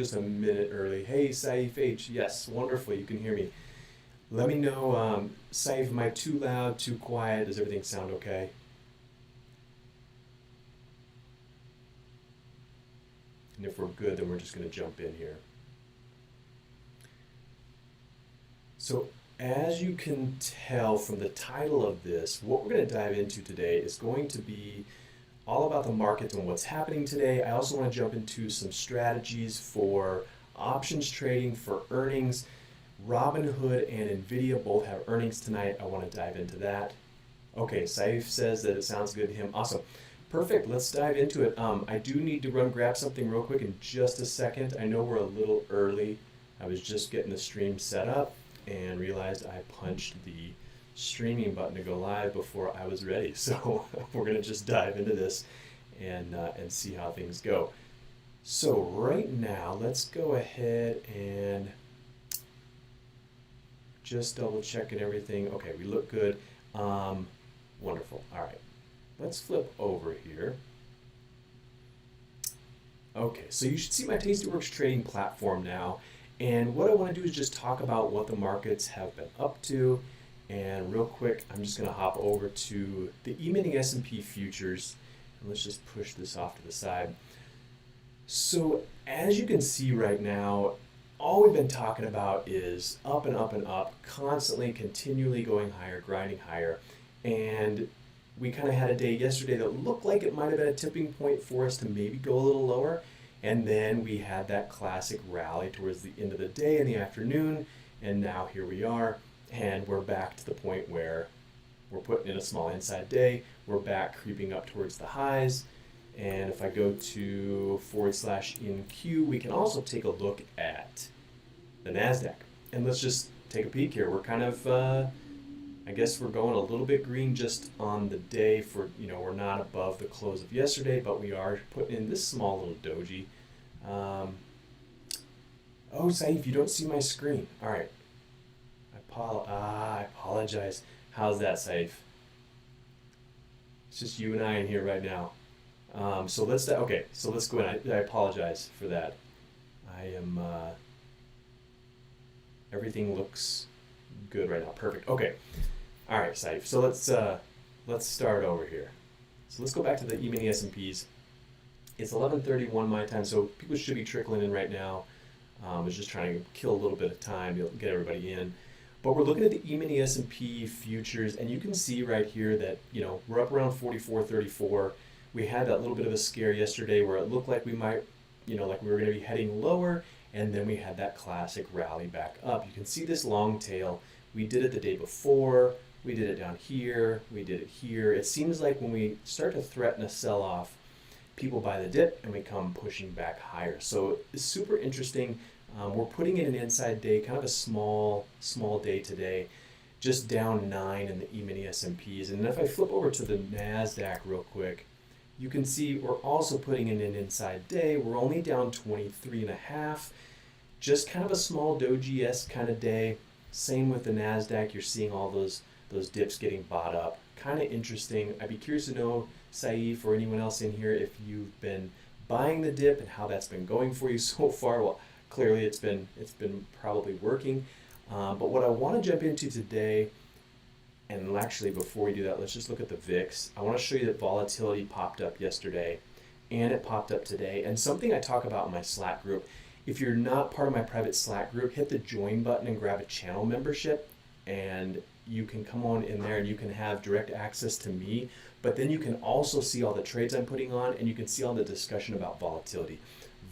Just a minute early. Hey, Saif H. Yes, wonderful. You can hear me. Let me know, Saif, am I too loud, too quiet? Does everything sound okay? And if we're good, then we're just going to jump in here. So, as you can tell from the title of this, what we're going to dive into today is going to be all about the market and what's happening today. I also want to jump into some strategies for options trading for earnings. Robinhood and Nvidia both have earnings tonight. I want to dive into that. Okay, Saif says that it sounds good to him. Awesome. Perfect. Let's dive into it. I do need to run grab something real quick in just a second. I know we're a little early. I was just getting the stream set up and realized I punched the streaming button to go live before I was ready. So we're going to just dive into this and see how things go. So right now, let's go ahead and just double checking everything. Okay, we look good. Wonderful. All right, let's flip over here. Okay, so you should see my Tastyworks trading platform now. And what I want to do is just talk about what the markets have been up to. And real quick, I'm just going to hop over to the E-mini S&P futures. And let's just push this off to the side. So as you can see right now, all we've been talking about is up and up and up, constantly, continually going higher, grinding higher. And we kind of had a day yesterday that looked like it might have been a tipping point for us to maybe go a little lower. And then we had that classic rally towards the end of the day in the afternoon. And now here we are. And we're back to the point where we're putting in a small inside day. We're back creeping up towards the highs. And if I go to /NQ, we can also take a look at the NASDAQ. And let's just take a peek here. We're kind of, I guess we're going a little bit green just on the day for, we're not above the close of yesterday, but we are putting in this small little doji. Oh, Saif, you don't see my screen. All right. I apologize. How's that, Saif? It's just you and I in here right now. So let's go in. I apologize for that. I am, everything looks good right now. Perfect. Okay. All right, Saif. So let's start over here. So let's go back to the E-mini S&Ps. It's 11:31 my time, so people should be trickling in right now. I was just trying to kill a little bit of time to get everybody in. But we're looking at the E-mini S&P futures, and you can see right here that, we're up around 44.34. We had that little bit of a scare yesterday where it looked like we might, like we were going to be heading lower, and then we had that classic rally back up. You can see this long tail. We did it the day before. We did it down here. We did it here. It seems like when we start to threaten a sell-off, people buy the dip and we come pushing back higher. So it's super interesting. We're putting in an inside day, kind of a small day today, just down 9 in the E-mini S&Ps. And if I flip over to the NASDAQ real quick, you can see we're also putting in an inside day. We're only down 23.5, just kind of a small doji-esque kind of day. Same with the NASDAQ. You're seeing all those dips getting bought up. Kind of interesting. I'd be curious to know, Saif or anyone else in here, if you've been buying the dip and how that's been going for you so far. Well, clearly it's been probably working. But what I want to jump into today, and actually before we do that, let's just look at the VIX. I want to show you that volatility popped up yesterday and it popped up today. And something I talk about in my Slack group, if you're not part of my private Slack group, hit the join button and grab a channel membership, and you can come on in there and you can have direct access to me, but then you can also see all the trades I'm putting on, and you can see all the discussion about volatility.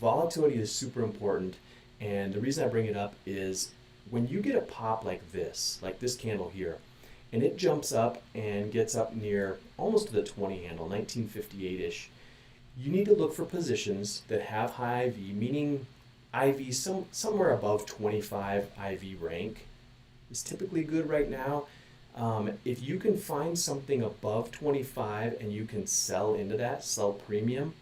Volatility is super important, and the reason I bring it up is when you get a pop like this candle here, and it jumps up and gets up near almost to the 20 handle, 1958-ish, you need to look for positions that have high IV, meaning IV somewhere above 25 IV rank is typically good right now. If you can find something above 25 and you can sell into that, sell premium,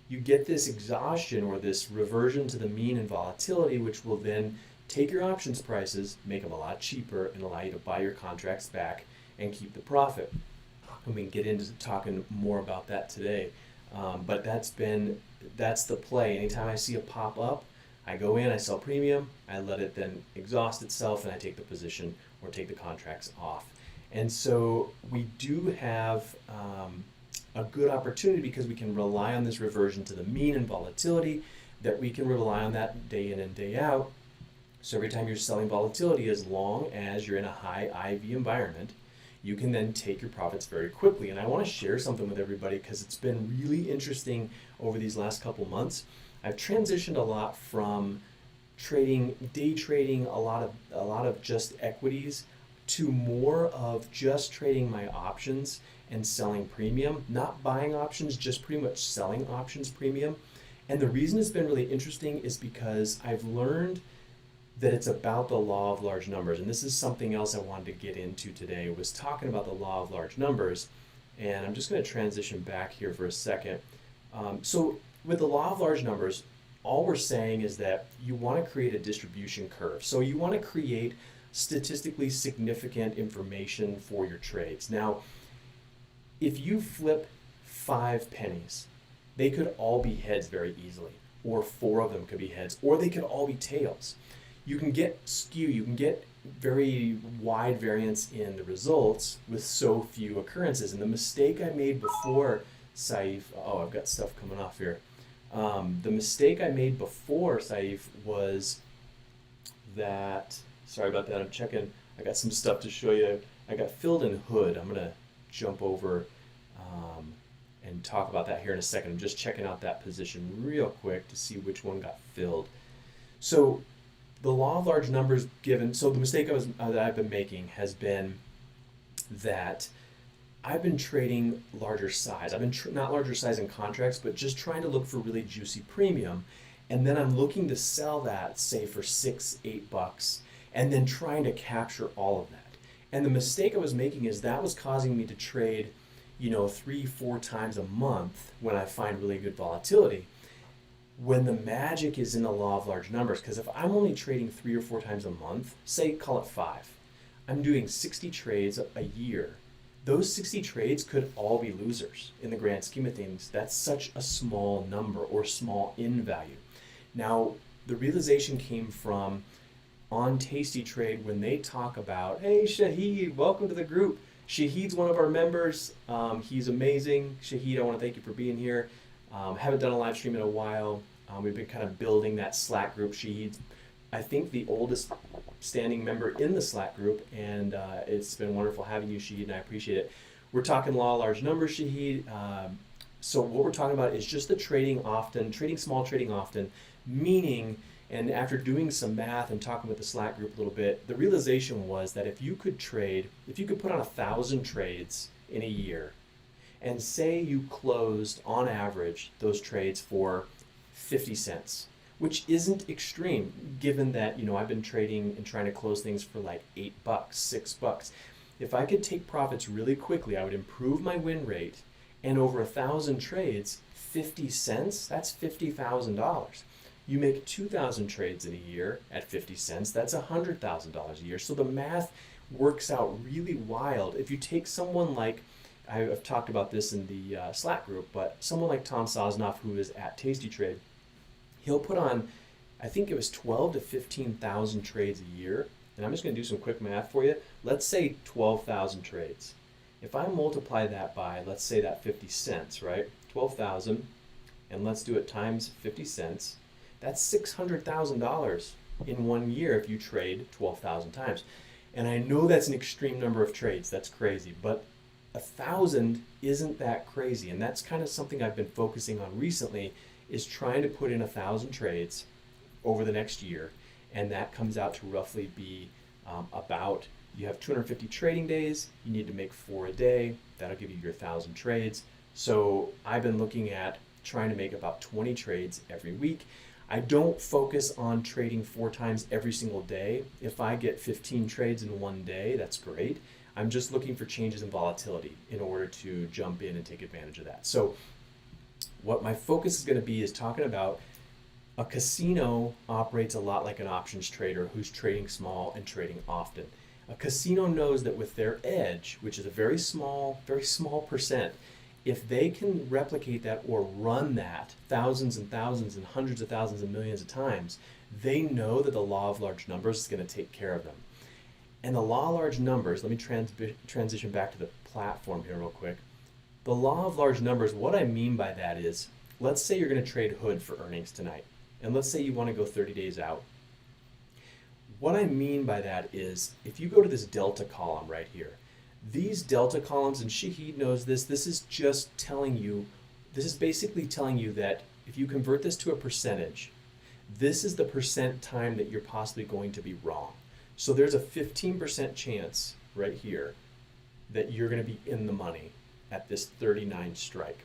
you get this exhaustion or this reversion to the mean in volatility, which will then take your options prices, make them a lot cheaper, and allow you to buy your contracts back and keep the profit. And we can get into talking more about that today. But that's the play. Anytime I see a pop up, I go in, I sell premium, I let it then exhaust itself, and I take the position or take the contracts off. And so we do have a good opportunity because we can rely on this reversion to the mean and volatility, that we can rely on that day in and day out. So every time you're selling volatility, as long as you're in a high IV environment, you can then take your profits very quickly. And I want to share something with everybody because it's been really interesting over these last couple months. I've transitioned a lot from day trading a lot of just equities to more of just trading my options and selling premium, not buying options, just pretty much selling options premium. And the reason it's been really interesting is because I've learned that it's about the law of large numbers. And this is something else I wanted to get into today, was talking about the law of large numbers. And I'm just going to transition back here for a second. So with the law of large numbers, all we're saying is that you want to create a distribution curve. So you want to create statistically significant information for your trades. Now, if you flip 5 pennies, they could all be heads very easily, or 4 of them could be heads, or they could all be tails. You can get skew, you can get very wide variance in the results with so few occurrences. And the mistake I made before, Saif, I've got stuff coming off here. The mistake I made before, Saif, was that, sorry about that, I'm checking, I got some stuff to show you. I got filled in hood. I'm gonna jump over and talk about that here in a second. I'm just checking out that position real quick to see which one got filled. So the law of large numbers given, so the mistake that I've been making has been that I've been trading larger size. I've been not larger size in contracts, but just trying to look for really juicy premium. And then I'm looking to sell that, say, for $6, $8, and then trying to capture all of that. And the mistake I was making is that was causing me to trade, 3, 4 times a month when I find really good volatility. When the magic is in the law of large numbers, because if I'm only trading 3 or 4 times a month, say call it 5, I'm doing 60 trades a year. Those 60 trades could all be losers in the grand scheme of things. That's such a small number, or small in value. Now, the realization came from on Tasty Trade when they talk about, hey Shahid, welcome to the group. Shahid's one of our members. He's amazing. Shahid, I want to thank you for being here. Haven't done a live stream in a while. We've been kind of building that Slack group. Shahid's, I think, the oldest standing member in the Slack group, and it's been wonderful having you, Shahid, and I appreciate it. We're talking law of large numbers, Shahid. So what we're talking about is just the trading small, trading often, meaning, and after doing some math and talking with the Slack group a little bit, the realization was that if you could put on 1,000 trades in a year, and say you closed on average those trades for 50 cents, which isn't extreme given that, I've been trading and trying to close things for like $8, $6. If I could take profits really quickly, I would improve my win rate, and over 1,000 trades, 50 cents, that's $50,000. You make 2,000 trades in a year at 50 cents, that's $100,000 a year. So the math works out really wild. If you take someone like, I've talked about this in the Slack group, but someone like Tom Sosnoff, who is at Tasty Trade, he'll put on, I think it was 12 to 15,000 trades a year. And I'm just going to do some quick math for you. Let's say 12,000 trades. If I multiply that by, let's say that 50 cents, right? 12,000, and let's do it times 50 cents. That's $600,000 in 1 year if you trade 12,000 times. And I know that's an extreme number of trades. That's crazy. But 1,000 isn't that crazy. And that's kind of something I've been focusing on recently, is trying to put in 1,000 trades over the next year. And that comes out to roughly be about, you have 250 trading days, you need to make 4 a day, that'll give you your 1,000 trades. So I've been looking at trying to make about 20 trades every week. I don't focus on trading 4 times every single day. If I get 15 trades in 1 day, that's great. I'm just looking for changes in volatility in order to jump in and take advantage of that. So what my focus is going to be is talking about a casino operates a lot like an options trader who's trading small and trading often. A casino knows that with their edge, which is a very small percent, if they can replicate that or run that thousands and thousands and hundreds of thousands and millions of times, they know that the law of large numbers is going to take care of them. And the law of large numbers, let me transition back to the platform here real quick. The law of large numbers, what I mean by that is, let's say you're going to trade Hood for earnings tonight. And let's say you want to go 30 days out. What I mean by that is, if you go to this delta column right here, these delta columns, and Shahid knows this, this is basically telling you that if you convert this to a percentage, this is the percent time that you're possibly going to be wrong. So there's a 15% chance right here that you're going to be in the money at this 39 strike.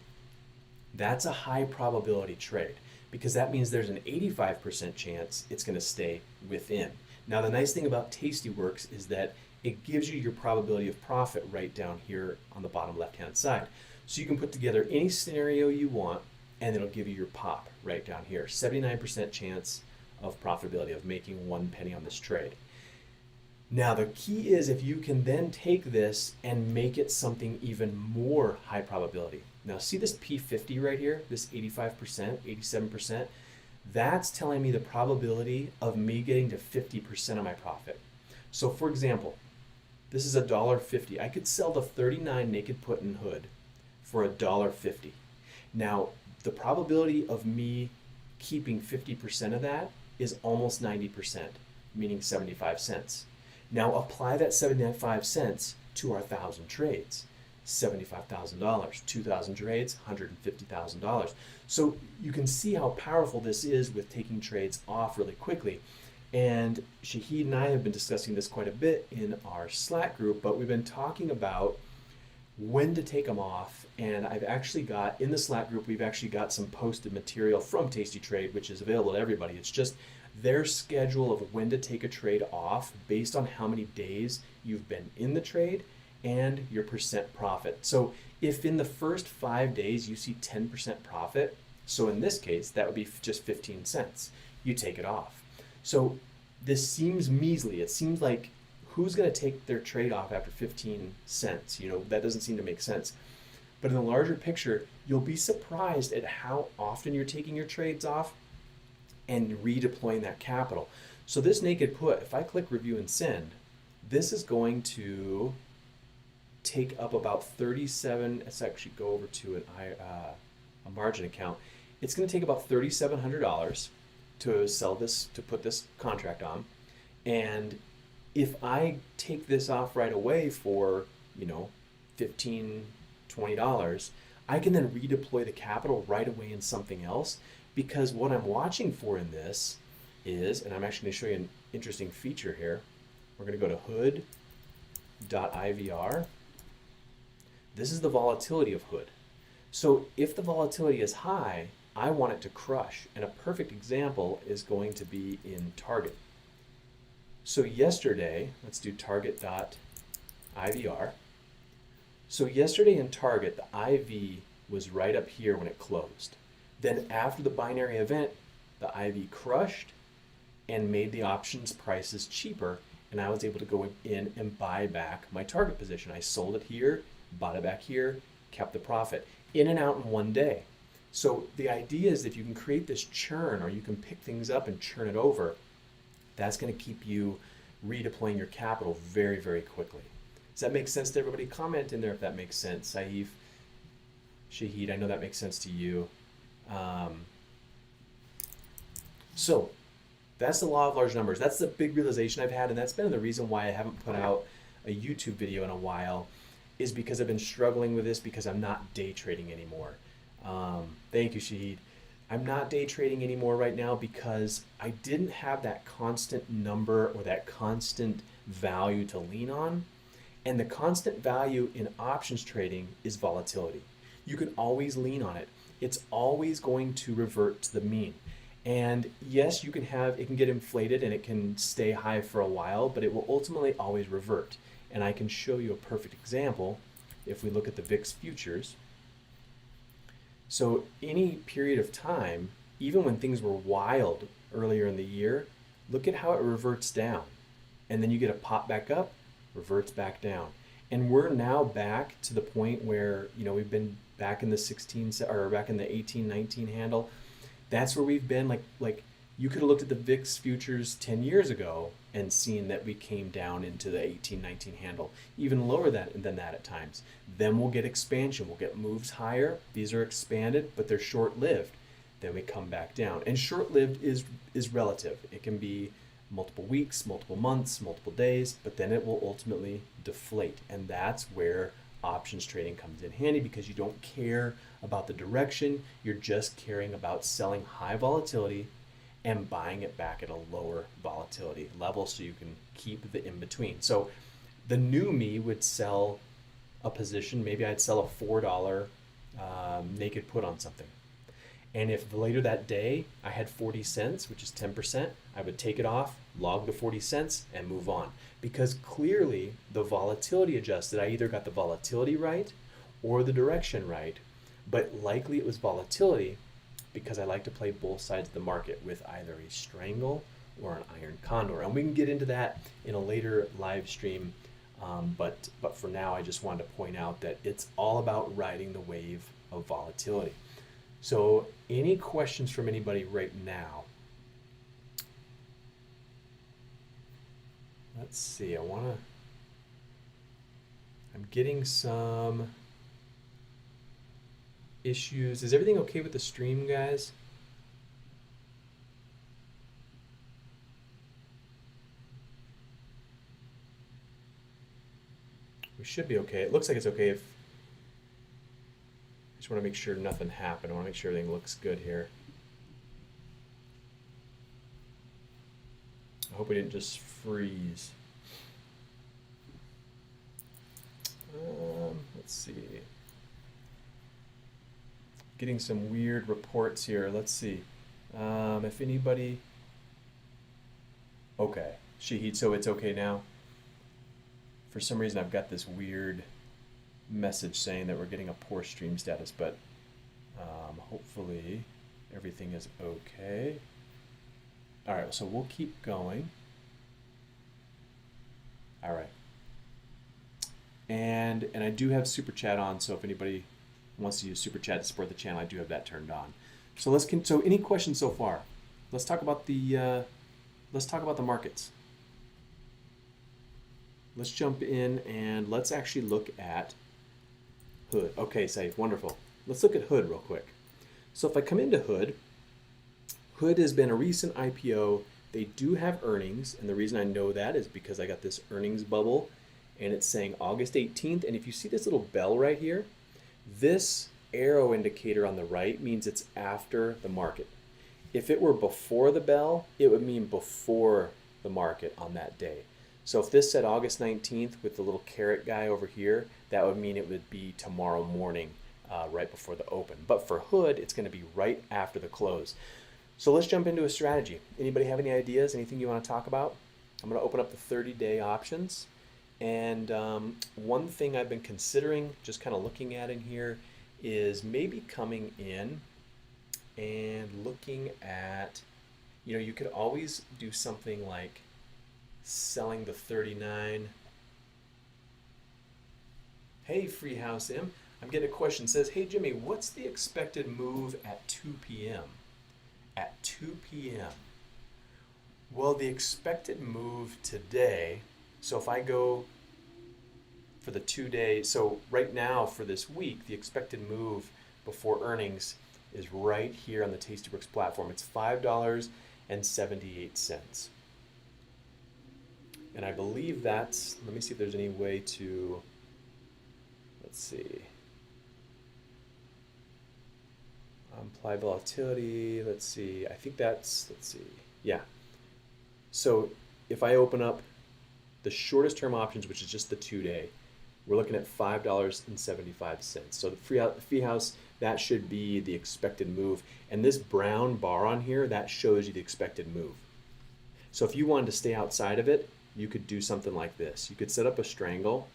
That's a high probability trade because that means there's an 85% chance it's going to stay within. Now the nice thing about Tastyworks is that it gives you your probability of profit right down here on the bottom left hand side. So you can put together any scenario you want and it'll give you your pop right down here. 79% chance of profitability of making 1 penny on this trade. Now the key is if you can then take this and make it something even more high probability. Now see this P50 right here, this 85%, 87%, that's telling me the probability of me getting to 50% of my profit. So for example, this is $1.50. I could sell the 39 naked put in Hood for $1.50. Now the probability of me keeping 50% of that is almost 90%, meaning 75 cents. Now apply that 75 cents to our 1,000 trades, $75,000, 2,000 trades, $150,000. So you can see how powerful this is with taking trades off really quickly. And Shahid and I have been discussing this quite a bit in our Slack group, but we've been talking about when to take them off. And I've actually got, in the Slack group, we've actually got some posted material from Tasty Trade, which is available to everybody. It's just their schedule of when to take a trade off based on how many days you've been in the trade and your percent profit. So if in the first 5 days you see 10% profit, so in this case, that would be just 15 cents. You take it off. So this seems measly. It seems like who's going to take their trade off after 15 cents? You know, that doesn't seem to make sense. But in the larger picture, you'll be surprised at how often you're taking your trades off and redeploying that capital. So this naked put, if I click review and send, this is going to take up about 37, let's actually go over to a margin account. It's going to take about $3,700 to sell this, to put this contract on. And if I take this off right away for, you know, $15, $20, I can then redeploy the capital right away in something else, because what I'm watching for in this is, and I'm actually going to show you an interesting feature here. We're going to go to hood.ivr. This is the volatility of Hood. So if the volatility is high, I want it to crush. And a perfect example is going to be in Target. So yesterday, let's do target.ivr. So yesterday in Target, the IV was right up here when it closed. Then after the binary event, the IV crushed and made the options prices cheaper, and I was able to go in and buy back my target position. I sold it here, bought it back here, kept the profit. In and out in one day. So the idea is if you can create this churn, or you can pick things up and churn it over, that's going to keep you redeploying your capital very, very quickly. Does that make sense to everybody? Comment in there if that makes sense. Saif, Shahid, I know that makes sense to you. So that's the law of large numbers. That's the big realization I've had, and that's been the reason why I haven't put out a YouTube video in a while, is because I've been struggling with this because I'm not day trading anymore. Thank you, Shahid. I'm not day trading anymore right now because I didn't have that constant number or that constant value to lean on. And the constant value in options trading is volatility. You can always lean on it. It's always going to revert to the mean. And yes, you can have, it can get inflated and it can stay high for a while, but it will ultimately always revert. And I can show you a perfect example if we look at the VIX futures. So any period of time, even when things were wild earlier in the year, look at how it reverts down. And then you get a pop back up, reverts back down. And we're now back to the point where, you know, we've been back in the 16 or back in the 18, 19 handle. That's where we've been. Like You could have looked at the VIX futures 10 years ago and seen that we came down into the 18, 19 handle, even lower than that at times. Then we'll get expansion. We'll get moves higher. These are expanded, but they're short-lived. Then we come back down. And short-lived is relative. It can be multiple weeks, multiple months, multiple days, but then it will ultimately deflate. And that's where options trading comes in handy, because you don't care about the direction. You're just caring about selling high volatility and buying it back at a lower volatility level so you can keep the in-between. So the new me would sell a position. Maybe I'd sell a $4 naked put on something. And if later that day I had 40 cents, which is 10%, I would take it off, log the 40 cents, and move on. Because clearly the volatility adjusted, I either got the volatility right or the direction right, but likely it was volatility, because I like to play both sides of the market with either a strangle or an iron condor. And we can get into that in a later live stream. But for now, I just wanted to point out that it's all about riding the wave of volatility. So any questions from anybody right now? Let's see, I'm getting some issues. Is everything okay with the stream, guys? We should be okay. It looks like it's okay. If I just want to make sure nothing happened. I want to make sure everything looks good here. I hope we didn't just freeze. Let's see. Getting some weird reports here. Let's see. If anybody... Okay. Shahid, so it's okay now? For some reason, I've got this weird message saying that we're getting a poor stream status, but hopefully everything is okay. All right, so we'll keep going. All right. And I do have Super Chat on, so if anybody wants to use Super Chat to support the channel, I do have that turned on. So so any questions so far? Let's talk about the markets. Let's jump in and let's actually look at Hood. Okay, Saif, wonderful. Let's look at Hood real quick. So if I come into Hood, Hood has been a recent IPO. They do have earnings, and the reason I know that is because I got this earnings bubble, and it's saying August 18th. And if you see this little bell right here, this arrow indicator on the right means it's after the market. If it were before the bell, it would mean before the market on that day. So if this said August 19th with the little caret guy over here, that would mean it would be tomorrow morning, right before the open. But for Hood, it's going to be right after the close. So let's jump into a strategy. Anybody have any ideas, anything you want to talk about? I'm going to open up the 30-day options. And one thing I've been considering, just kind of looking at in here, is maybe coming in and looking at, you could always do something like selling the 39. Hey, Freehouse M. I'm getting a question. It says, hey, Jimmy, what's the expected move at 2 p.m.? At 2 p.m. Well, the expected move today, so if I go for the 2 days, so right now for this week, the expected move before earnings is right here on the Tastyworks platform. It's $5.78. And I believe that's, let me see if there's any way to, let's see. Apply volatility, let's see. I think that's, let's see. Yeah. So if I open up the shortest term options, which is just the 2-day, we're looking at $5.75. So the fee house, that should be the expected move. And this brown bar on here, that shows you the expected move. So if you wanted to stay outside of it, you could do something like this. You could set up a strangle.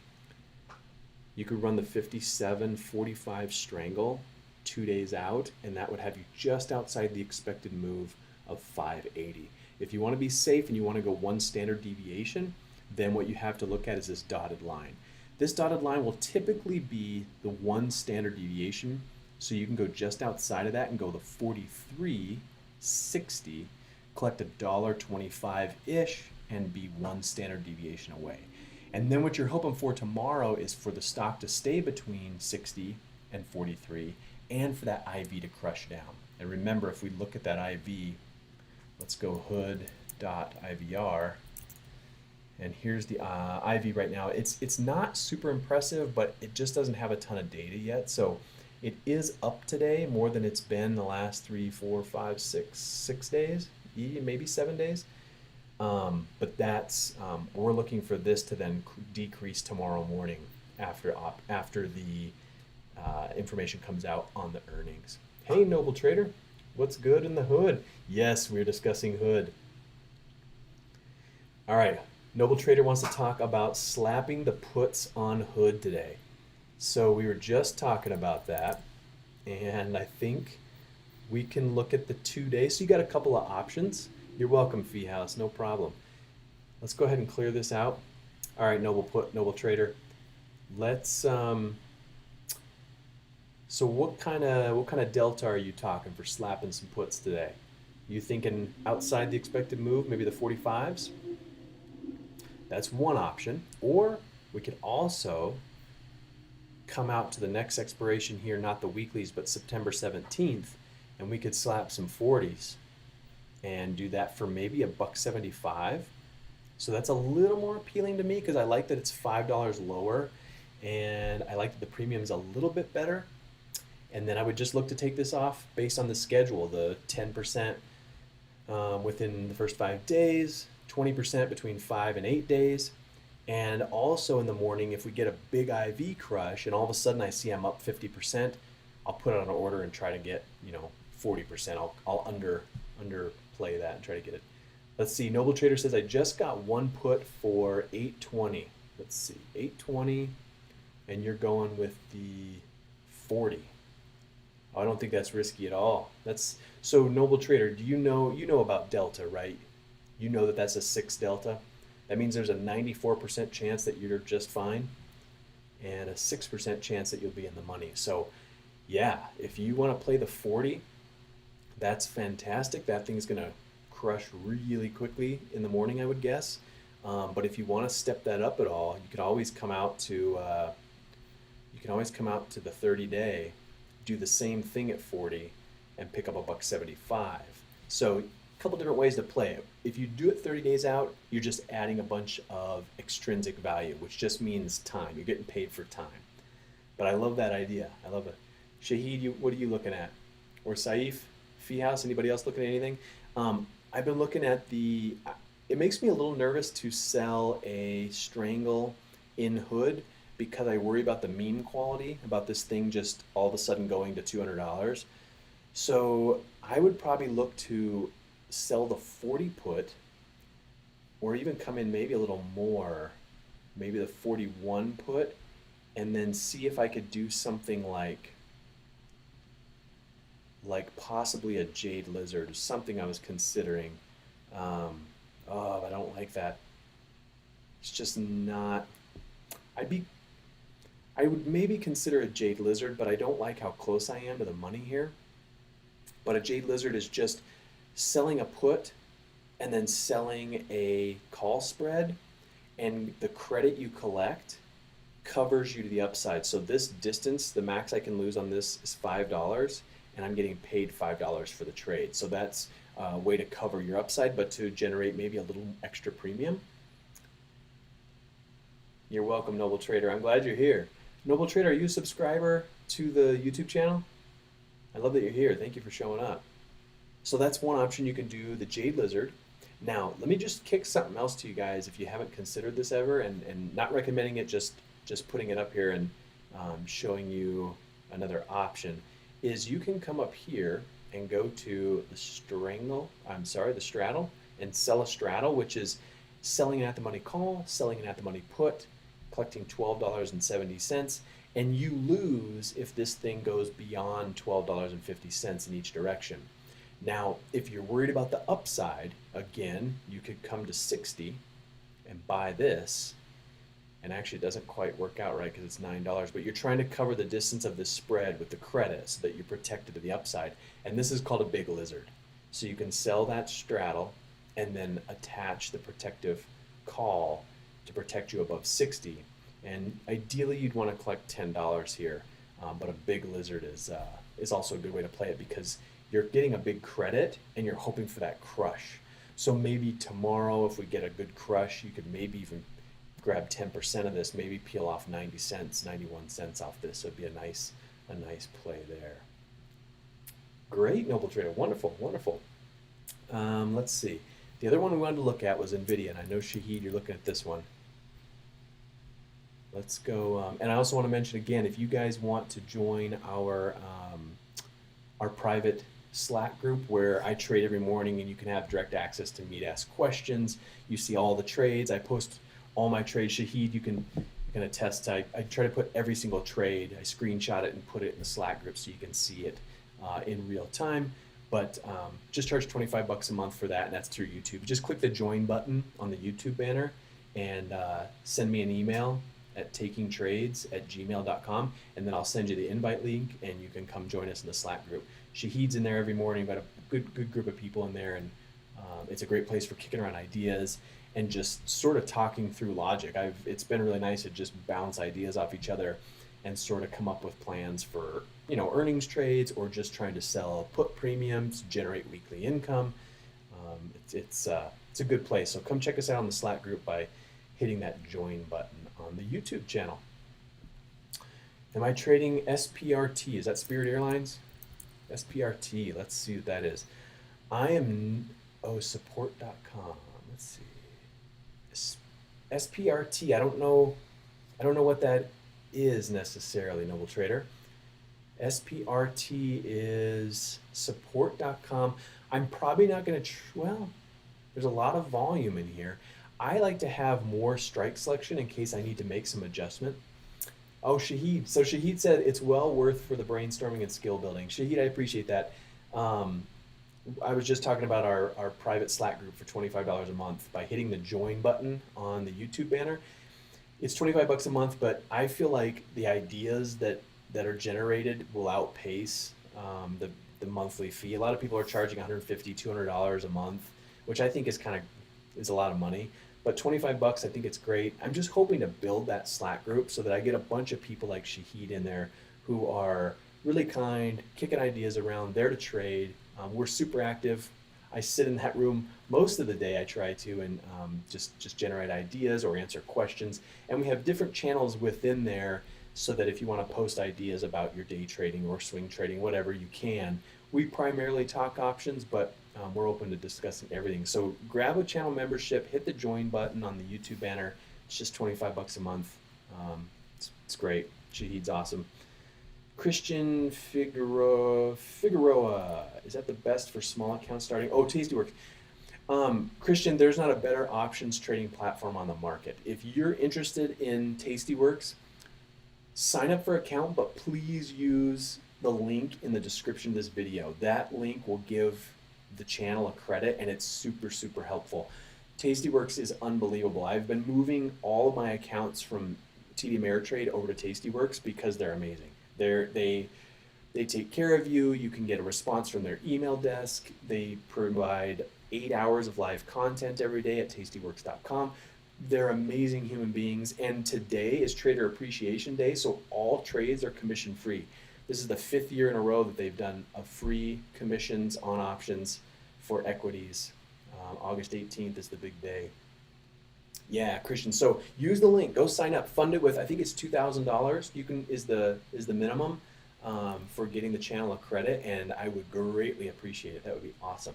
You could run the 57.45 strangle 2 days out, and that would have you just outside the expected move of 580. If you want to be safe and you want to go one standard deviation, then what you have to look at is this dotted line. This dotted line will typically be the one standard deviation, so you can go just outside of that and go the 43.60 collect $1.25-ish and be one standard deviation away. And then what you're hoping for tomorrow is for the stock to stay between 60 and 43 and for that IV to crush down. And remember, if we look at that IV, let's go hood.ivr, and here's the IV right now. It's not super impressive, but it just doesn't have a ton of data yet. So it is up today more than it's been the last 3, 4, 5, 6 days, maybe 7 days. But that's we're looking for this to then decrease tomorrow morning after the information comes out on the earnings. Hey, Noble Trader, what's good in the hood? Yes, we're discussing hood. All right, Noble Trader wants to talk about slapping the puts on hood today. So we were just talking about that, and I think we can look at the 2 days. So you got a couple of options. You're welcome, Fee House, no problem. Let's go ahead and clear this out. All right, Noble Trader. Let's so what kind of delta are you talking for slapping some puts today? You thinking outside the expected move, maybe the 45s? That's one option. Or we could also come out to the next expiration here, not the weeklies, but September 17th, and we could slap some 40s and do that for maybe $1.75. So that's a little more appealing to me because I like that it's $5 lower, and I like that the premium's a little bit better. And then I would just look to take this off based on the schedule, the 10% within the first 5 days, 20% between 5 and 8 days. And also in the morning, if we get a big IV crush and all of a sudden I see I'm up 50%, I'll put it on an order and try to get, 40%. I'll underplay that and try to get it. Let's see, Noble Trader says I just got one put for 820. Let's see, 820, and you're going with the 40. I don't think that's risky at all. So Noble Trader, do you know about delta, right? You know that that's a 6 delta. That means there's a 94% chance that you're just fine and a 6% chance that you'll be in the money. So yeah, if you want to play the 40, that's fantastic. That thing's going to crush really quickly in the morning, I would guess. But if you want to step that up at all, you can always come out to the 30-day, do the same thing at 40, and pick up $1.75. So a couple different ways to play it. If you do it 30 days out, you're just adding a bunch of extrinsic value, which just means time. You're getting paid for time. But I love that idea. I love it. Shahid, what are you looking at? Or Saif, Fee House, anybody else looking at anything? I've been looking at it makes me a little nervous to sell a strangle in hood because I worry about the meme quality, about this thing just all of a sudden going to $200. So I would probably look to sell the 40 put, or even come in maybe a little more, maybe the 41 put, and then see if I could do something like possibly a Jade Lizard, something I was considering. I don't like that. It's just not. I would maybe consider a Jade Lizard, but I don't like how close I am to the money here. But a Jade Lizard is just selling a put and then selling a call spread, and the credit you collect covers you to the upside. So this distance, the max I can lose on this is $5, and I'm getting paid $5 for the trade. So that's a way to cover your upside, but to generate maybe a little extra premium. You're welcome, Noble Trader. I'm glad you're here. Noble Trader, are you a subscriber to the YouTube channel? I love that you're here. Thank you for showing up. So that's one option. You can do the Jade Lizard. Now, let me just kick something else to you guys if you haven't considered this ever, and not recommending it, just putting it up here and showing you another option, is you can come up here and go to the straddle, and sell a straddle, which is selling an at-the-money call, selling an at-the-money put, collecting $12.70, and you lose if this thing goes beyond $12.50 in each direction. Now, if you're worried about the upside, again, you could come to 60 and buy this, and actually it doesn't quite work out right because it's $9, but you're trying to cover the distance of this spread with the credit so that you're protected to the upside, and this is called a big lizard. So you can sell that straddle and then attach the protective call to protect you above 60. And ideally you'd want to collect $10 here, but a big lizard is also a good way to play it because you're getting a big credit and you're hoping for that crush. So maybe tomorrow, if we get a good crush, you could maybe even grab 10% of this, maybe peel off 90 cents, 91 cents off this. So it'd be a nice play there. Great, Noble Trader, wonderful, wonderful. Let's see. The other one we wanted to look at was Nvidia, and I know Shahid, you're looking at this one. Let's go, and I also want to mention again, if you guys want to join our private Slack group where I trade every morning and you can have direct access to me to ask questions. You see all the trades. I post all my trades. Shahid, you can attest. I try to put every single trade. I screenshot it and put it in the Slack group so you can see it in real time. But just charge $25 a month for that, and that's through YouTube. Just click the join button on the YouTube banner and send me an email at takingtrades@gmail.com, and then I'll send you the invite link and you can come join us in the Slack group. Shahid's in there every morning, got a good group of people in there, and it's a great place for kicking around ideas and just sort of talking through logic. It's been really nice to just bounce ideas off each other and sort of come up with plans for earnings trades or just trying to sell put premiums, generate weekly income. It's a good place. So come check us out on the Slack group by hitting that join button on the YouTube channel. Am I trading SPRT? Is that Spirit Airlines? SPRT, let's see what that is. I am, support.com. Let's see. SPRT, I don't know what that is necessarily, Noble Trader. SPRT is support.com. I'm probably not going to, well, there's a lot of volume in here. I like to have more strike selection in case I need to make some adjustment. Oh, Shahid. So Shahid said it's well worth for the brainstorming and skill building. Shahid, I appreciate that. I was just talking about our private Slack group for $25 a month by hitting the join button on the YouTube banner. It's $25 a month, but I feel like the ideas that are generated will outpace the monthly fee. A lot of people are charging $150, $200 a month, which I think is a lot of money. But $25, I think it's great. I'm just hoping to build that Slack group so that I get a bunch of people like Shahid in there who are really kind, kicking ideas around, there to trade. We're super active. I sit in that room most of the day. I try to and just generate ideas or answer questions. And we have different channels within there so that if you want to post ideas about your day trading or swing trading, whatever, you can. We primarily talk options, but we're open to discussing everything. So grab a channel membership, hit the join button on the YouTube banner. It's just $25 a month. It's great. Shahid's awesome. Christian Figueroa, is that the best for small account starting? Oh, Tastyworks. Christian, there's not a better options trading platform on the market. If you're interested in Tastyworks, sign up for an account, but please use the link in the description of this video. That link will give the channel a credit, and it's super, super helpful. Tastyworks is unbelievable. I've been moving all of my accounts from TD Ameritrade over to Tastyworks because they're amazing. They take care of you. You can get a response from their email desk. They provide 8 hours of live content every day at tastyworks.com. They're amazing human beings, and today is Trader Appreciation Day, so all trades are commission free. This is the 5th year in a row that they've done a free commissions on options for equities. August 18th is the big day. Yeah, Christian. So use the link. Go sign up. Fund it with, I think it's $2,000. Is the minimum for getting the channel a credit, and I would greatly appreciate it. That would be awesome.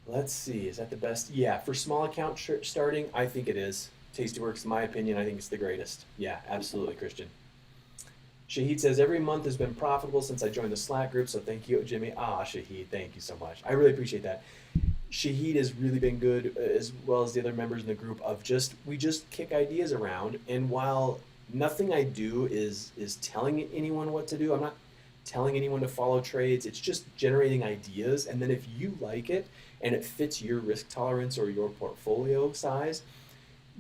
Let's see. Is that the best? Yeah, for small account starting, I think it is. Tastyworks, in my opinion, I think it's the greatest. Yeah, absolutely, Christian. Shahid says, every month has been profitable since I joined the Slack group, so thank you, Jimmy. Shahid, thank you so much. I really appreciate that. Shahid has really been good, as well as the other members in the group, we just kick ideas around, and while nothing I do is telling anyone what to do, I'm not telling anyone to follow trades, it's just generating ideas, and then if you like it, and it fits your risk tolerance or your portfolio size,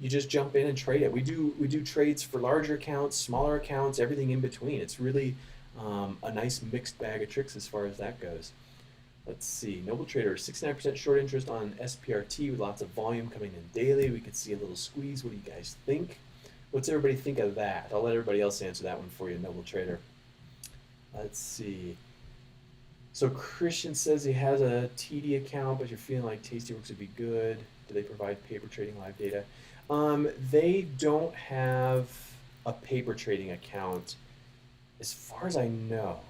you just jump in and trade it. We do trades for larger accounts, smaller accounts, everything in between. It's really a nice mixed bag of tricks as far as that goes. Let's see, Noble Trader, 69% short interest on SPRT with lots of volume coming in daily. We could see a little squeeze. What do you guys think? What's everybody think of that? I'll let everybody else answer that one for you, Noble Trader. Let's see. So Christian says he has a TD account, but you're feeling like Tastyworks would be good. Do they provide paper trading live data? They don't have a paper trading account, as far as I know.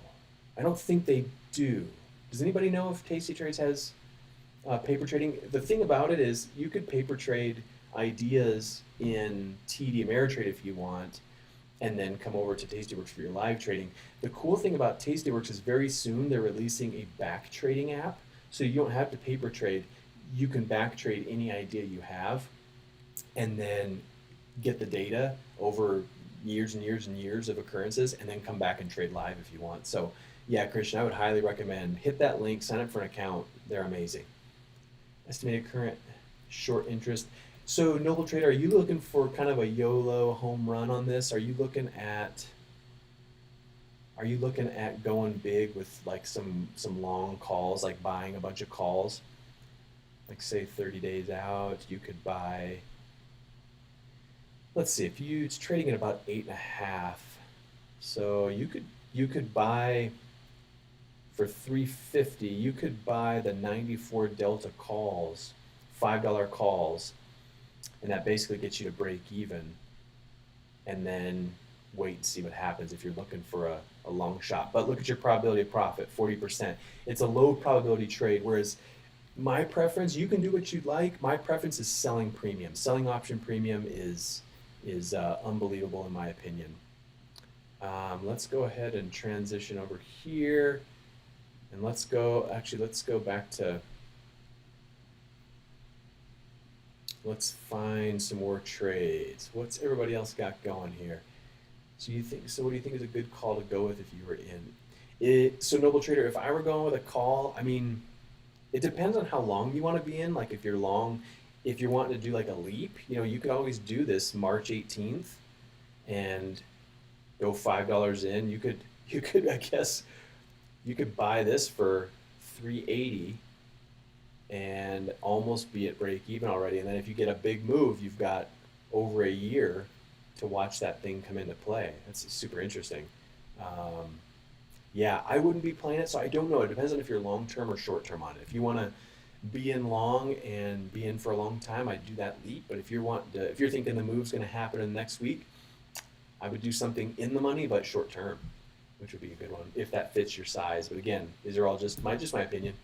I don't think they do. Does anybody know if Tasty Trades has paper trading? The thing about it is you could paper trade ideas in TD Ameritrade if you want, and then come over to Tastyworks for your live trading. The cool thing about Tastyworks is very soon they're releasing a back trading app, so you don't have to paper trade. You can back trade any idea you have, and then get the data over years and years and years of occurrences, and then come back and trade live if you want. So yeah, Christian, I would highly recommend hit that link, sign up for an account. They're amazing. Estimated current short interest. So Noble Trader, are you looking for kind of a YOLO home run on this? Are you looking at going big with like some long calls, like buying a bunch of calls? Like say 30 days out, you could buy, let's see, if it's trading at about 8.5. So you could buy for 350, you could buy the 94 Delta calls, $5 calls, and that basically gets you to break even, and then wait and see what happens if you're looking for a long shot. But look at your probability of profit, 40%. It's a low probability trade, whereas my preference, you can do what you'd like. My preference is selling premium. Selling option premium is unbelievable in my opinion. Let's go ahead and transition over here, and let's go back to, let's find some more trades. What's everybody else got going here? So what do you think is a good call to go with if you were in? So Noble Trader, if I were going with a call, I mean, it depends on how long you want to be in. Like if you're long, if you're wanting to do like a leap, you could always do this March 18th and go $5 in. You could, I guess, you could buy this for 380 and almost be at break even already. And then if you get a big move, you've got over a year to watch that thing come into play. That's super interesting. Yeah, I wouldn't be playing it, so I don't know. It depends on if you're long-term or short-term on it. If you want to be in long and be in for a long time, I'd do that leap. But if you're thinking the move's going to happen in the next week, I would do something in the money but short-term, which would be a good one if that fits your size. But again, these are all just my opinion.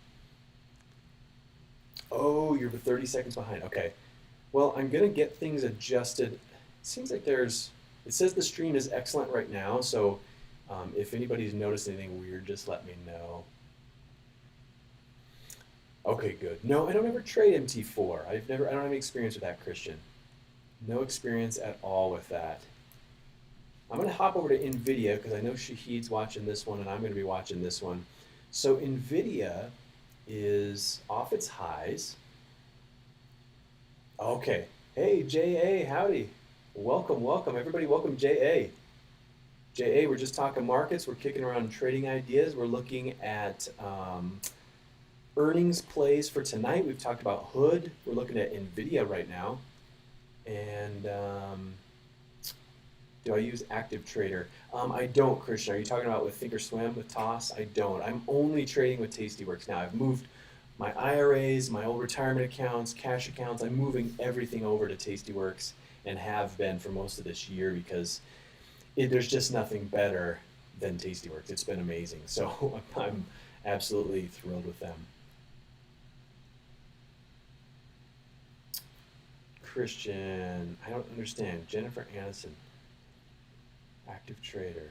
Oh, you're 30 seconds behind. Okay. Well, I'm going to get things adjusted. It seems like it says the stream is excellent right now, so if anybody's noticed anything weird, just let me know. Okay, good. No, I don't ever trade MT4. I don't have any experience with that, Christian. No experience at all with that. I'm going to hop over to Nvidia because I know Shahid's watching this one and I'm going to be watching this one. So Nvidia is off its highs. Okay. Hey, JA, howdy. Welcome, everybody. Welcome, JA. JA, we're just talking markets. We're kicking around trading ideas. We're looking at earnings plays for tonight. We've talked about Hood. We're looking at Nvidia right now. And do I use Active Trader? I don't, Christian. Are you talking about with Thinkorswim, with Toss? I don't. I'm only trading with Tastyworks now. I've moved my IRAs, my old retirement accounts, cash accounts. I'm moving everything over to Tastyworks and have been for most of this year because there's just nothing better than Tastyworks. It's been amazing. So I'm absolutely thrilled with them. Christian, I don't understand. Jennifer Aniston, Active Trader.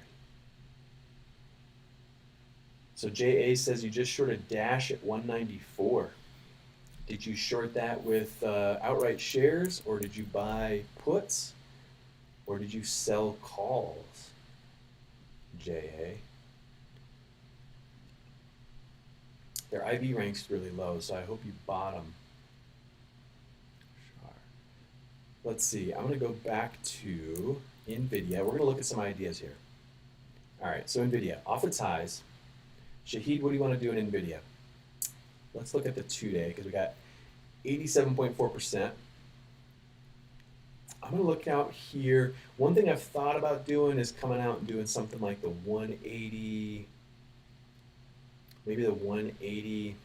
So JA says you just shorted Dash at 194. Did you short that with outright shares, or did you buy puts, or did you sell calls? JA. Their IB rank's really low, so I hope you bought them. Let's see, I'm gonna go back to Nvidia. We're gonna look at some ideas here. All right, so Nvidia, off its highs. Shahid, what do you wanna do in Nvidia? let's look at the 2-day because we got 87.4%. I'm going to look out here. One thing I've thought about doing is coming out and doing something like the 180, maybe the 180,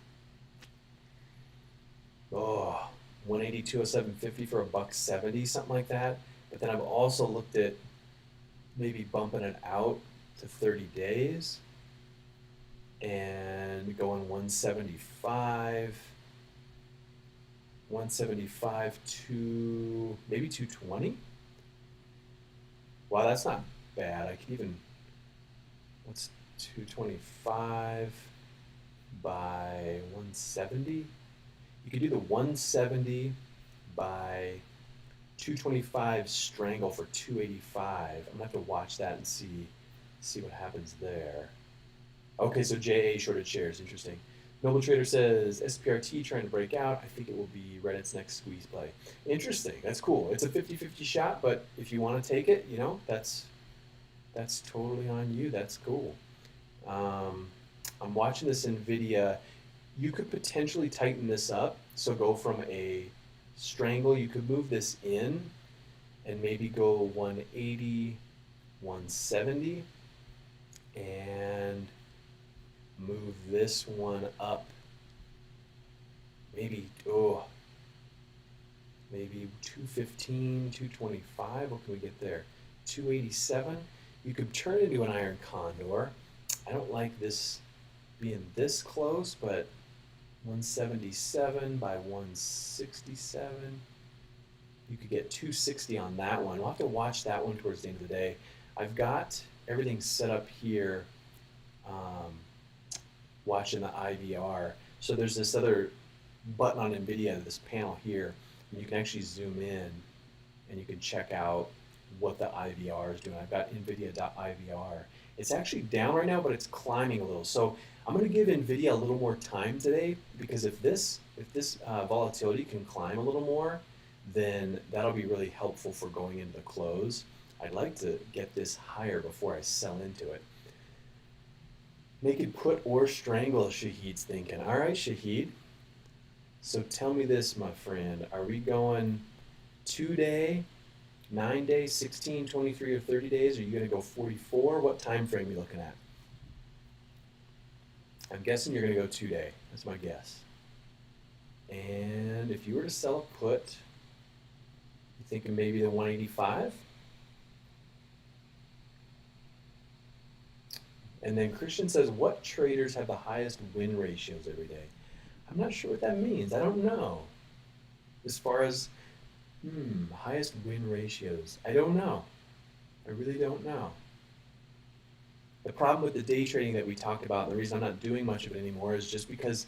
180, 207.50 for $1.70, something like that. But then I've also looked at maybe bumping it out to 30 days and going 175 to maybe 220. Wow, that's not bad. I could even, what's 225 by 170? You could do the 170 by 225 strangle for 285. I'm gonna have to watch that and see what happens there. Okay, so JA shorted shares, interesting. Noble Trader says SPRT trying to break out. I think it will be Reddit's next squeeze play. Interesting, that's cool. It's a 50-50 shot, but if you want to take it, you know, that's totally on you. That's cool. I'm watching this Nvidia. You could potentially tighten this up. So go from a strangle, you could move this in and maybe go 180, 170, and move this one up maybe 215, 225. What can we get there? 287. You could turn it into an iron condor. I don't like this being this close, but 177 by 167. You could get 260 on that one. We'll have to watch that one towards the end of the day. I've got everything set up here, watching the IVR. So there's this other button on Nvidia, this panel here, and you can actually zoom in and you can check out what the IVR is doing. I've got Nvidia.ivr. It's actually down right now, but it's climbing a little. So I'm going to give Nvidia a little more time today, because if this volatility can climb a little more, then that'll be really helpful for going into the close. I'd like to get this higher before I sell into it. Naked put or strangle, Shahid's thinking. All right, Shahid. So tell me this, my friend. Are we going 2-day, 9-day, 16, 23, or 30 days? Are you going to go 44? What time frame are you looking at? I'm guessing you're going to go 2-day. That's my guess. And if you were to sell a put, you thinking maybe the 185? And then Christian says, what traders have the highest win ratios every day? I'm not sure what that means. I don't know. As far as, highest win ratios, I don't know. I really don't know. The problem with the day trading that we talked about, the reason I'm not doing much of it anymore, is just because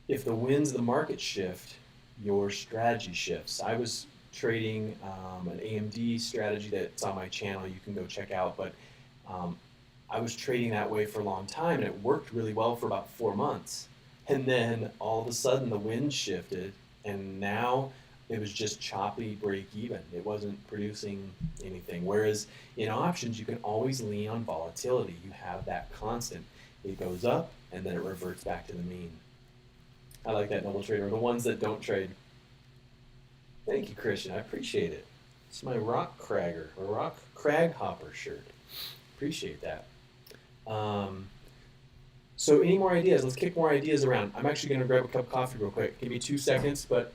if the winds of the market shift, your strategy shifts. I was trading an AMD strategy that's on my channel. You can go check out, but I was trading that way for a long time, and it worked really well for about 4 months. And then all of a sudden the wind shifted, and now it was just choppy break even. It wasn't producing anything. Whereas in options, you can always lean on volatility. You have that constant. It goes up, and then it reverts back to the mean. I like that, Noble Trader. The ones that don't trade. Thank you, Christian. I appreciate it. It's my rock crag hopper shirt. Appreciate that. So any more ideas? Let's kick more ideas around. I'm actually going to grab a cup of coffee real quick. Give me 2 seconds, but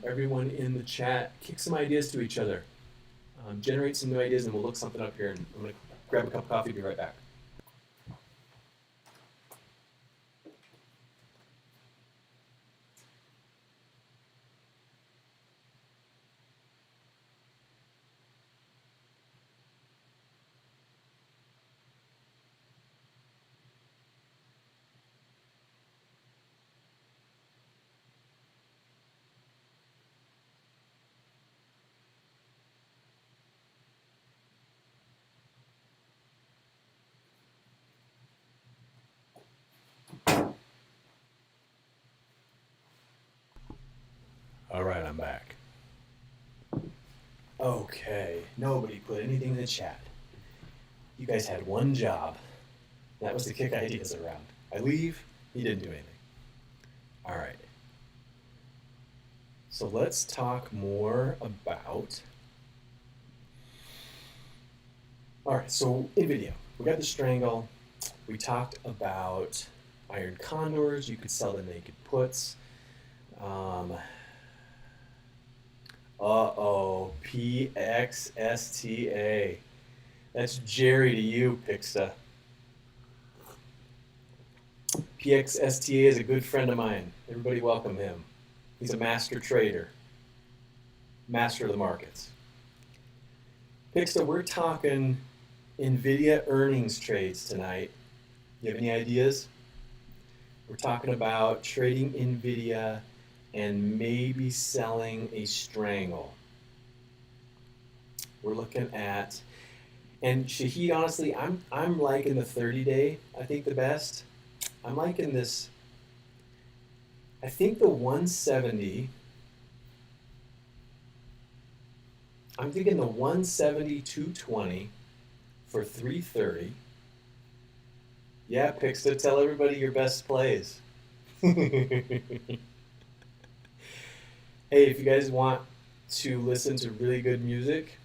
everyone in the chat, kick some ideas to each other. Generate some new ideas, and we'll look something up here. And I'm going to grab a cup of coffee, be right back. All right, I'm back. Okay, nobody put anything in the chat. You guys had one job. That was to kick ideas around. I leave, you didn't do anything. All right. So let's talk more about. All right, so Nvidia, we got the strangle. We talked about iron condors. You could sell the naked puts. PXSTA. That's Jerry to you, Pixta. PXSTA is a good friend of mine. Everybody welcome him. He's a master trader, master of the markets. Pixta, we're talking Nvidia earnings trades tonight. You have any ideas? We're talking about trading Nvidia and maybe selling a strangle. We're looking at, and Shahid, honestly, I'm liking the 30-day, I think the best. I'm liking this, I think the 170, I'm thinking the 170, 220 for 330. Yeah, Pixta, tell everybody your best plays. Hey, if you guys want to listen to really good music,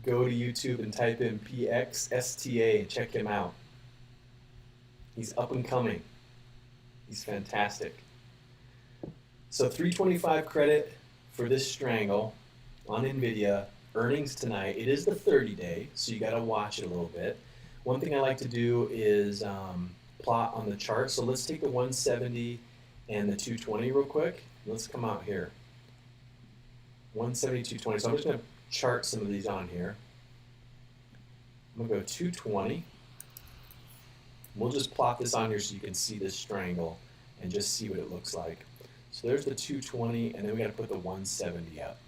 go to YouTube and type in PXSTA and check him out. He's up and coming. He's fantastic. So 325 credit for this strangle on Nvidia. Earnings tonight. It is the 30-day, so you got to watch it a little bit. One thing I like to do is plot on the chart. So let's take the 170 and the 220 real quick. Let's come out here. 170, 220. So I'm just going to chart some of these on here. I'm going to go 220. We'll just plot this on here so you can see this strangle and just see what it looks like. So there's the 220, and then we got to put the 170 up.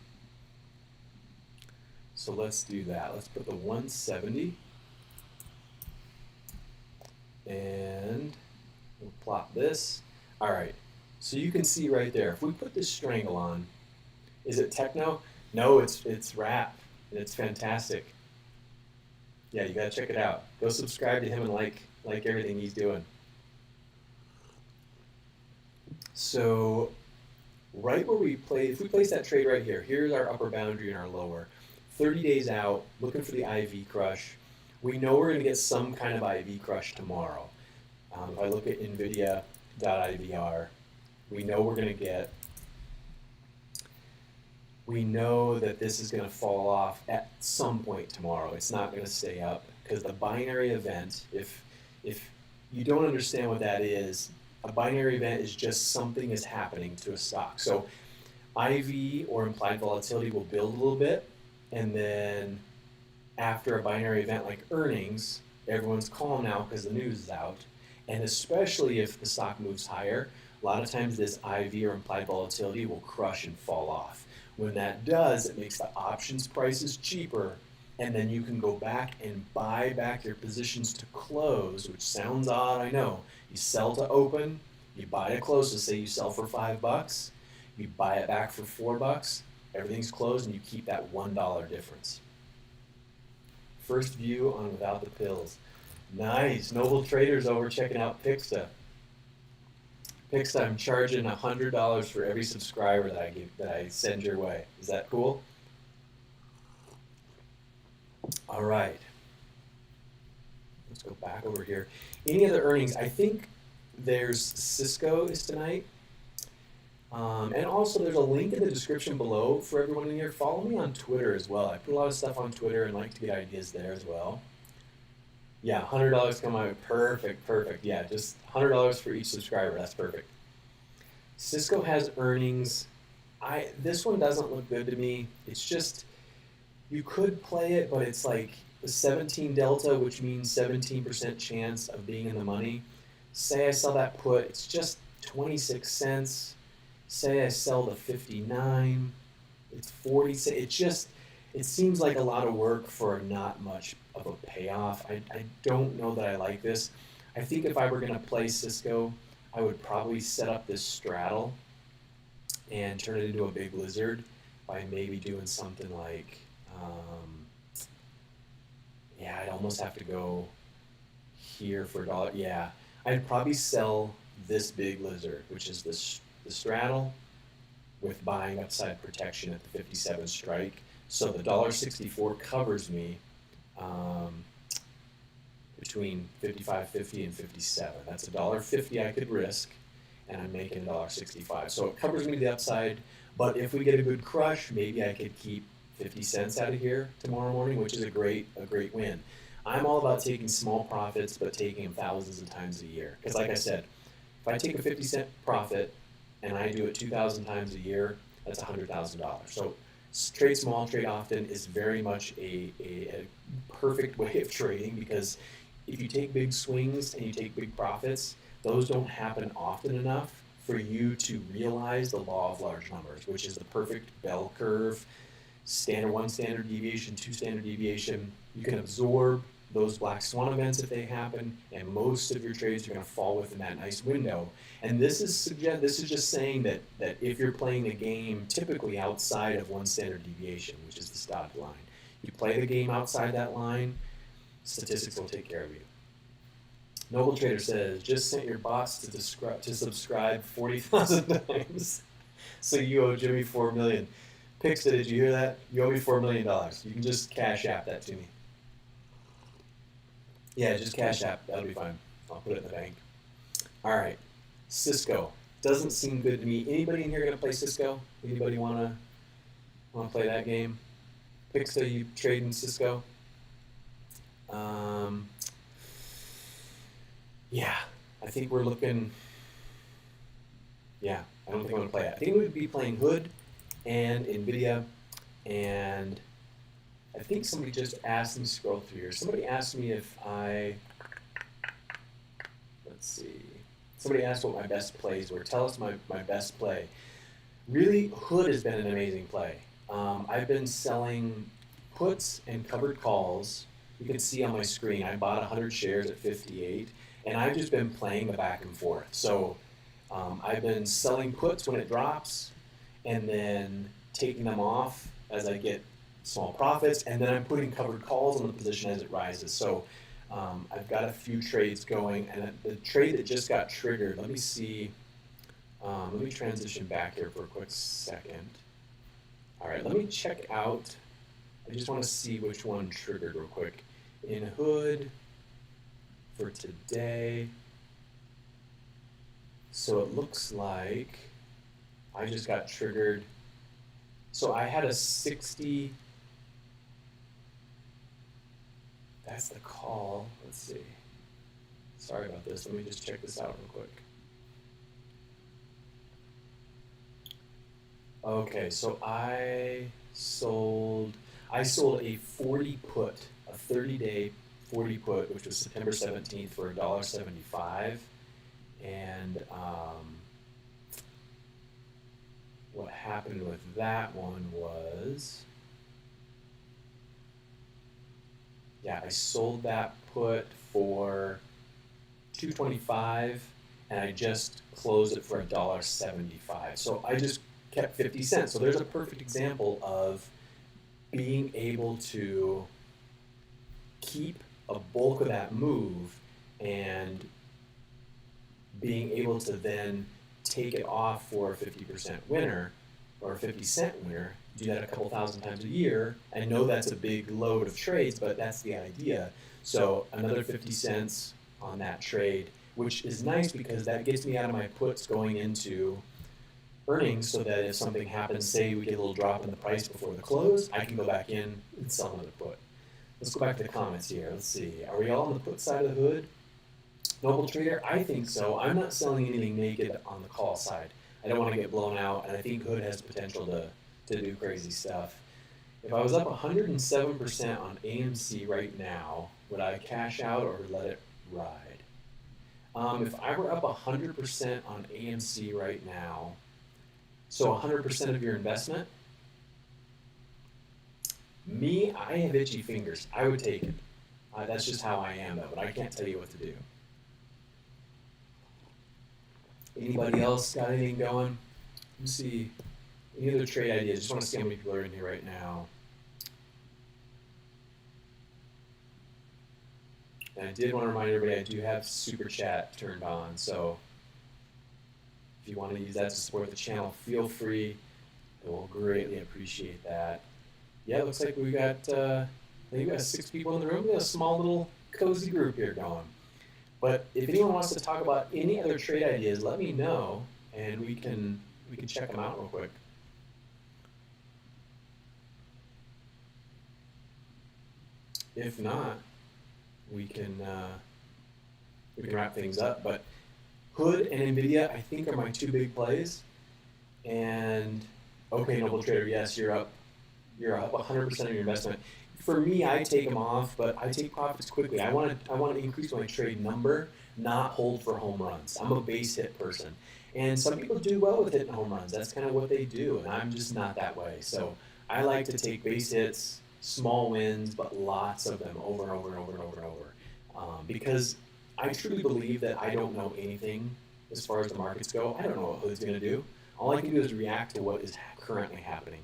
So let's do that. Let's put the 170, and we'll plot this. All right, so you can see right there, if we put this strangle on, is it techno? No, it's rap, and it's fantastic. Yeah, you gotta check it out. Go subscribe to him and like everything he's doing. So right where we play, if we place that trade right here, here's our upper boundary and our lower. 30 days out, looking for the IV crush. We know we're going to get some kind of IV crush tomorrow. If I look at Nvidia.ivr, we know we're going to get, we know that this is going to fall off at some point tomorrow. It's not going to stay up because the binary event, if you don't understand what that is, a binary event is just something is happening to a stock. So IV or implied volatility will build a little bit, and then after a binary event like earnings, everyone's calm now because the news is out. And especially if the stock moves higher, a lot of times this IV or implied volatility will crush and fall off. When that does, it makes the options prices cheaper, and then you can go back and buy back your positions to close, which sounds odd, I know. You sell to open, you buy to close. So say you sell for $5, you buy it back for $4, everything's closed, and you keep that $1 difference. First view on Without the Pills. Nice. Noble Traders over checking out Pixta. Pixta, I'm charging $100 for every subscriber that I send your way. Is that cool? All right. Let's go back over here. Any other earnings? I think there's Cisco is tonight. And also there's a link in the description below for everyone in here. Follow me on Twitter as well. I put a lot of stuff on Twitter and like to get ideas there as well. Yeah, $100 come out. Perfect, perfect. Yeah, just $100 for each subscriber. That's perfect. Cisco has earnings. This one doesn't look good to me. It's just, you could play it, but it's like the 17 delta, which means 17% chance of being in the money. Say I sell that put, it's just 26 cents. Say I sell the 59, it's 40 cents. It seems like a lot of work for not much of a payoff. I don't know that I like this. I think if I were going to play Cisco, I would probably set up this straddle and turn it into a big lizard by maybe doing something like, yeah, I'd almost have to go here for $1. Yeah, I'd probably sell this big lizard, which is the straddle with buying upside protection at the 57 strike. So the $1.64 covers me between 55.50 and 57. That's $1.50 I could risk, and I'm making $1.65. So it covers me the upside, but if we get a good crush, maybe I could keep 50 cents out of here tomorrow morning, which is a great win. I'm all about taking small profits, but taking them thousands of times a year. Because like I said, if I take a 50-cent profit and I do it 2,000 times a year, that's $100,000. So trade small, trade often is very much a perfect way of trading, because if you take big swings and you take big profits, those don't happen often enough for you to realize the law of large numbers, which is the perfect bell curve, one standard deviation, 2 standard deviation. You can absorb those black swan events if they happen, and most of your trades are going to fall within that nice window. And this is just saying that if you're playing the game typically outside of 1 standard deviation, which is the dotted line, you play the game outside that line, statistics will take care of you. Noble Trader says, just sent your boss to subscribe 40,000 times, so you owe Jimmy $4 million. Pixta, did you hear that? You owe me $4 million. You can just cash app that to me. Yeah, just cash app. That'll be fine. I'll put it in the bank. All right. Cisco. Doesn't seem good to me. Anybody in here gonna play Cisco? Anybody wanna play that game? Pixta, you trading Cisco? Yeah, I think we're looking. Yeah, I don't think I'm gonna play it. I think we would be playing Hood and Nvidia, and I think somebody just asked me, scroll through here, somebody asked me if let's see, somebody asked what my best plays were. Tell us my best play. Really, Hood has been an amazing play. I've been selling puts and covered calls. You can see on my screen, I bought 100 shares at 58, and I've just been playing the back and forth. So I've been selling puts when it drops, and then taking them off as I get small profits, and then I'm putting covered calls on the position as it rises. So I've got a few trades going, and the trade that just got triggered, let me see, let me transition back here for a quick second. All right, let me check out, I just want to see which one triggered real quick. In Hood for today, so it looks like I just got triggered. So I had a 60, that's the call. Let's see. Sorry about this. Let me just check this out real quick. Okay, so I sold a 40 put, a 30-day 40 put, which was September 17th for $1.75. And what happened with that one was, yeah, I sold that put for $2.25, and I just closed it for $1.75. So I just kept 50 cents. So there's a perfect example of being able to keep a bulk of that move and being able to then take it off for a 50% winner or a 50-cent winner. Do that a couple thousand times a year. I know that's a big load of trades, but that's the idea. So another 50 cents on that trade, which is nice because that gets me out of my puts going into earnings, so that if something happens, say we get a little drop in the price before the close, I can go back in and sell another put. Let's go back to the comments here. Let's see. Are we all on the put side of the Hood? Noble Trader? I think so. I'm not selling anything naked on the call side. I don't want to get blown out, and I think Hood has potential to do crazy stuff. If I was up 107% on AMC right now, would I cash out or let it ride? If I were up 100% on AMC right now, so 100% of your investment, me, I have itchy fingers. I would take it. That's just how I am, though, but I can't tell you what to do. Anybody else got anything going? Let me see. Any other trade ideas? Just want to see how many people are in here right now. And I did want to remind everybody I do have Super Chat turned on, so If you want to use that to support the channel, feel free. I will greatly appreciate that. Yeah, it looks like we got, I think we got 6 people in the room. We got a small little cozy group here going. But if anyone wants to talk about any other trade ideas, let me know, and we can check them out real quick. If not, we can wrap things up. But Hood and Nvidia, I think, are my 2 big plays. And okay, Noble Trader, yes, you're up 100% of your investment. For me, I take them off, but I take profits quickly. I want to increase my trade number, not hold for home runs. I'm a base hit person. And some people do well with hitting home runs. That's kind of what they do, and I'm just not that way. So I like to take base hits, small wins, but lots of them over and over and over and over and over. Because I truly believe that I don't know anything as far as the markets go. I don't know what Hood's going to do. All I can do is react to what is currently happening.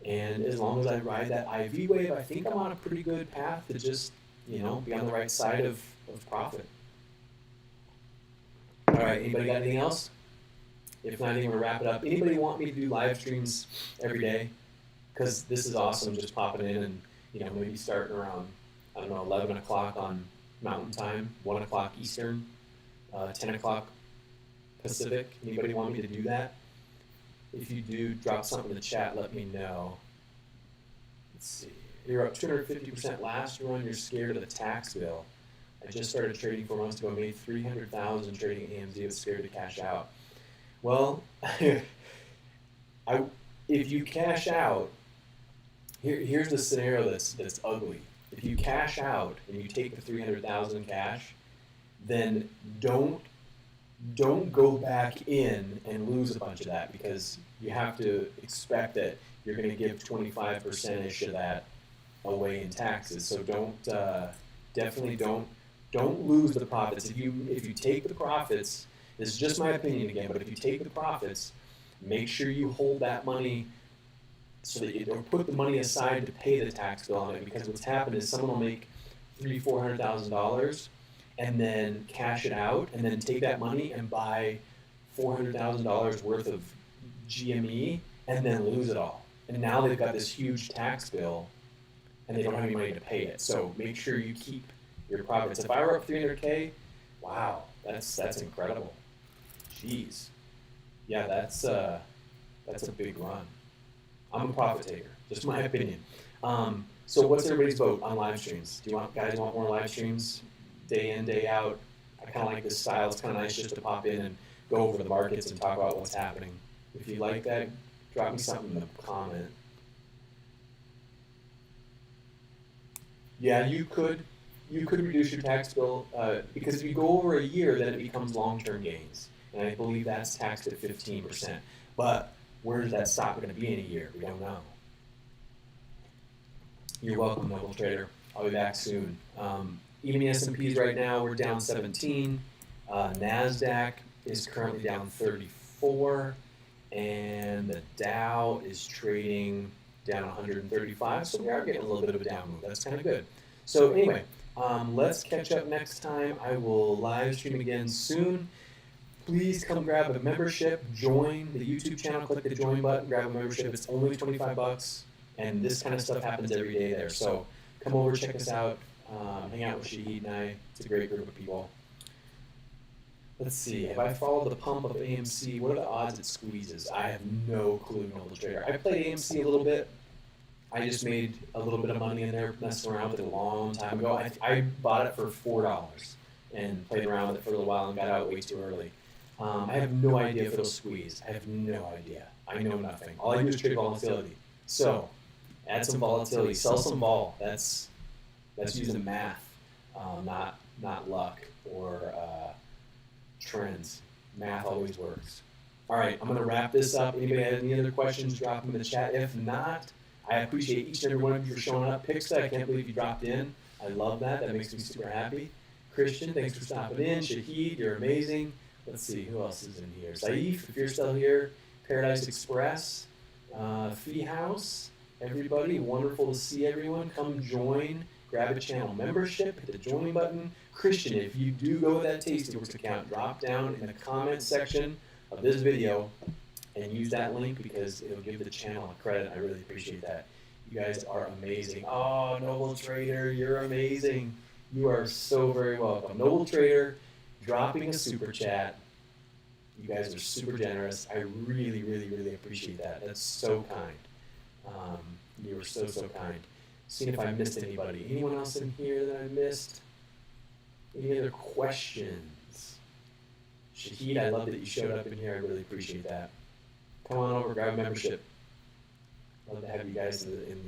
And as long as I ride that IV wave, I think I'm on a pretty good path to just, be on the right side of profit. All right, anybody got anything else? If not, I'm going to wrap it up. Anybody want me to do live streams every day? Because this is awesome, just popping in and, maybe starting around, 11 o'clock on Mountain Time, 1 o'clock Eastern, 10 o'clock Pacific. Anybody want me to do that? If you do, drop something in the chat, let me know. Let's see. You're up 250% last run. You're scared of the tax bill. I just started trading 4 months ago. I made $300,000 trading AMZ. I was scared to cash out. Well, if you cash out, here's the scenario that's ugly. If you cash out and you take the $300,000 cash, then don't go back in and lose a bunch of that, because you have to expect that you're going to give 25%-ish of that away in taxes. So definitely don't lose the profits. If you take the profits, this is just my opinion again, but if you take the profits, make sure you hold that money so that or put the money aside to pay the tax bill on it, because what's happened is someone will make $300,000-$400,000 and then cash it out and then take that money and buy $400,000 worth of GME and then lose it all. And now they've got this huge tax bill and they don't have any money to pay it. So make sure you keep your profits. If I were up 300K, wow, that's incredible. Jeez. Yeah, that's a big run. I'm a profit taker, just my opinion. So what's everybody's vote on live streams? Do you guys want more live streams day in, day out? I kind of like this style. It's kind of nice just to pop in and go over the markets and talk about what's happening. If you like that, drop me something in the comment. Yeah, you could reduce your tax bill because if you go over a year, then it becomes long-term gains, and I believe that's taxed at 15%. But where's that stock going to be in a year? We don't know. You're welcome, Noble Trader. I'll be back soon. Even the S&Ps right now, we're down 17. NASDAQ is currently down 34. And the Dow is trading down 135. So we are getting a little bit of a down move. That's kind of good. So anyway, let's catch up next time. I will live stream again soon. Please come grab a membership, join the YouTube channel, click the join button, grab a membership. It's only $25, and this kind of stuff happens every day there. So come over, check us out, hang out with Shahid and I. It's a great group of people. Let's see, have I followed the pump of AMC? What are the odds it squeezes? I have no clue, Noble Trader. I played AMC a little bit. I just made a little bit of money in there, messing around with it a long time ago. I bought it for $4 and played around with it for a little while and got out way too early. I have no idea if it'll squeeze. I have no idea. I know nothing. All I do is trade volatility. So, add some volatility, sell some vol. That's using math, not luck or trends. Math always works. All right, I'm going to wrap this up. Anybody have any other questions, drop them in the chat. If not, I appreciate each and every one of you for showing up. Pixta, I can't believe you dropped in. I love that. That makes me super happy. Christian, thanks for stopping in. Shahid, you're amazing. Let's see, who else is in here? Saif, if you're still here. Paradise Express. Fee House. Everybody, wonderful to see everyone. Come join. Grab a channel membership. Hit the join button. Christian, if you do go with that Tastyworks account, drop down in the comment section. of this video and use that link because it'll give the channel a credit. I really appreciate that. You guys are amazing. Oh, Noble Trader, you're amazing. You are so very welcome. Noble Trader, dropping a super chat. You guys are super generous. I really, really, really appreciate that. That's so kind. You were so, so kind. Seeing if I missed anybody. Anyone else in here that I missed? Any other questions? Shahid, I love that you showed up in here. I really appreciate that. Come on over, grab a membership. Love to have you guys in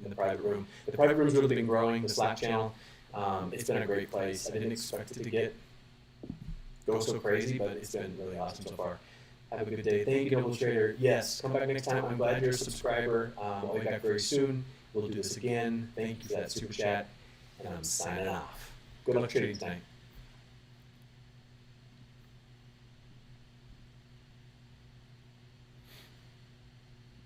the private room. The private room's really been growing, the Slack channel. It's been a great place. I didn't expect it to go so crazy, but it's been really awesome so far. Have a good day. Thank you, Noble Trader. Yes, come back next time. I'm glad you're a subscriber. I'll be back very soon. We'll do this again. Thank you for that super chat. And I'm signing off. Good luck trading tonight.